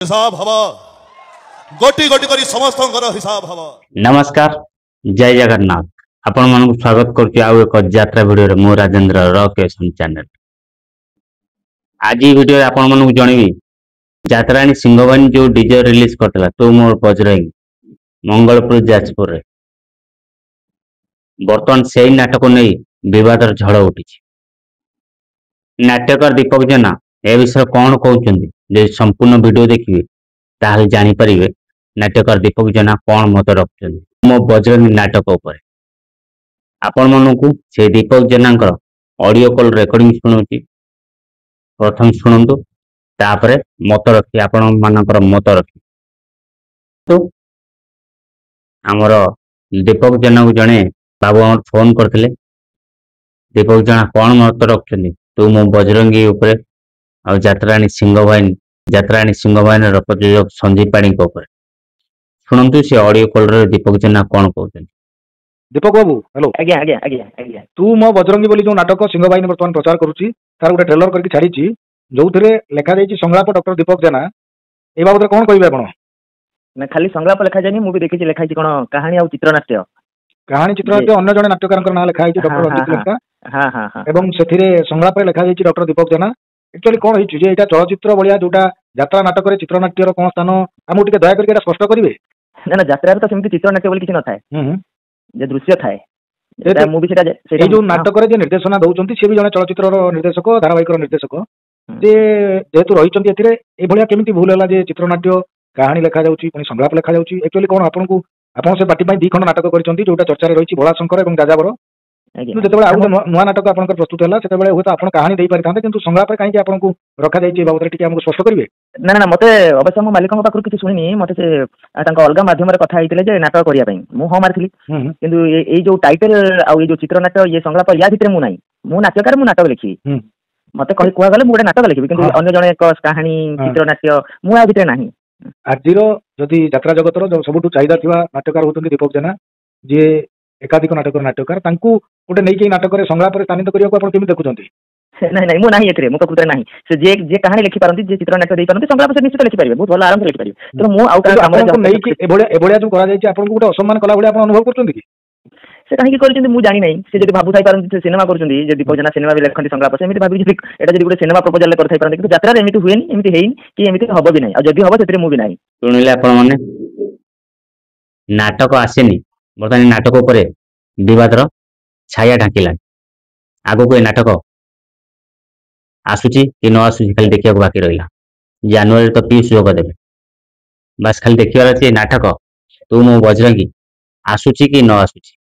हिसाब हवा गोटी गोटी करी समस्त हिसाब हवा। नमस्कार जय जगन्नाथ आपण मानक स्वागत करछि आउ एक यात्रा वीडियो रे मो राजेंद्र रॉकेशन चैनल। आज वीडियो आपण मानक जणेबी यात्राणी सिंहवानी जो डीजे रिलीज करतला तो मोर बजरंगी मंगलपुर जाजपुर रे वर्तमान सेही नाटक नहीं विवादर झड़ उठी। नाट्यकार दीपक जेना ए विषय कौन कहते जे संपूर्ण वीडियो देखिए ताहले जानी परिवे नाट्यकार दीपक जेना कौन मत रखुछन मो बजरंगी नाटक उपर। आपण मानकु से दीपक जेनांकर ऑडियो कॉल रिकॉर्डिंग सुनौची प्रथम सुनंतु तापरे मत रखी आपण मानकर मत रखी। तो हमर दीपक जेना को जने बाबू हमर फोन करथिले दीपक जेना कौन मत रखछन तो मो बजरंगी उपरे और यात्राणी सिंहवाहिनी प्रयोजक संजीव पाणी शुणु से ऑडियो कॉल रे दीपक जेना कौन कहते। दीपक बाबू हेलो। आज्ञा आज्ञा आज्ञा आज्ञा तू मो बजरंगी बोली जो नाटक सिंहवाहिनी बर्तमान प्रचार करुची तार गोटे ट्रेलर करके छाड़ी जो लिखा जाइए संलाप डॉक्टर दीपक जेना ए बाबद कौन कहबे आपण? ना खाली संलाप लिखा जायनि मु भी देखि लिखा कोन कहानी और चित्रनाट्य अन्य जने नाट्यकार नाम लिखा डॉक्टर रंजित लेखा। हां हां हां एवं सेथिरे संलाप लिखा जाइए डॉक्टर दीपक जेना। एक्चुअली कौन होइछि जे एटा चलचित्र बलिया जोटा यात्रा नाटक रे चित्रनाट्यर कोन स्थान हमु टिके दया करके स्पष्ट करिवे? ना ना यात्रा तो सेमति चित्रनाट्य बोली किछ न थाए जे दृश्य थाए एटा मूवी सेटा जो नाटक रे जे निर्देशना दउचंती से भी जने चलचित्र रो निर्देशक धारावाहिक रो निर्देशक जे जेहेतु रहिचंती एथिरे ए भलिया केमिति भूल होला जे चित्रनाट्य कहानी लिखा जाउची पुनी संलाप लिखा जाउची। एक्चुअली कोन आपन से पार्टी पई दी खंड नाटक करिसंती जोटा चर्चा रे रहिची भोला शंकर एवं जाजाबर जेतेबेले आउ नुआ नाटक आपन प्रस्तुत होला सेतेबेले होता आपन कहानी देई परिथांते किंतु संलाप रे काई आपन को रखा जाइची बाबत टिके हमको स्पष्ट करिवे? ना ना मते अवश्य मो मालिक पाखरु किछ सुनिनी मते से तांका अलगा माध्यम रे कथा आइतिले जे नाटक करिया पई मु हो मारथिली किंतु ए जो टाइटल आ ये जो चित्रनाट्य ये संलाप या भितरे मु नाही मु नाट्यकार मु नाटक लिखी मते कहि कुआ गले मु गोटे नाटक लिखी किंतु अन्य जने एक कहानी चित्रनाट्य मु आ भितरे नाही। आजिर जदि यात्रा जगतर जो सबुठु चाहिदा थिबा नाट्यकार होतंती दीपक जेना जे एकाधिक नाटककार तांकू गोटे नहीं नाटक संलाप स्थानित करने केमी देखुंत? नहीं नहीं मु नाही एथरे मु प्रकृत नाही से जे जे कहानी लिखि पारंती जे चित्रनाट्य देई पारंती संलाप से निश्चित लिखि पारिबे बहुत भलो आराम से लिखि पारिबे। तो मु आउ काम नहीं कि एभोलिया जो करा जायछि आपन को गोटे असम्मान कला भलिया आपन अनुभव करछंती कि से काहे कि करछंती मु जानि नाही से जदि भाबु थाई पारंती सिनेमा करछंती जे दीपक जेना सिनेमा भी लिखंती संलाप से एमिति भाबि जे एटा जदि गोटे सिनेमा प्रपोजल ले करथाई पारंती कि यात्रा रे एमिति हुएनी एमिति हेइन कि एमिति हबो भी नाही आ जदि हबो सेतरे मु भी नाही। सुनिले आपण माने नाटक आसेनी बर्तमान नाटक ऊपर विवादर छाया ढांकिला आगो को नाटक आसुची कि न आसुची खाली देखिया बाकी रहिला जनवरी तो पीस जोग देबे बस खाली देखियार अछि नाटक तू मो बजरंगी आसुची कि न आसुची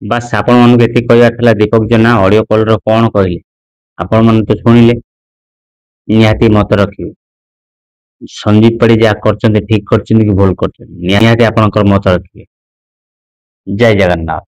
बस आपण मन के एति कहया थला दीपक जेना ऑडियो कॉल रो कोन कहले आपण मन तो सुनिले निहाती मत रखियो संदीप पड़ी जा करचंते ठीक करचंते कि भूल करचंते निहाती आपनकर मत रखियो। जय जगन्नाथ।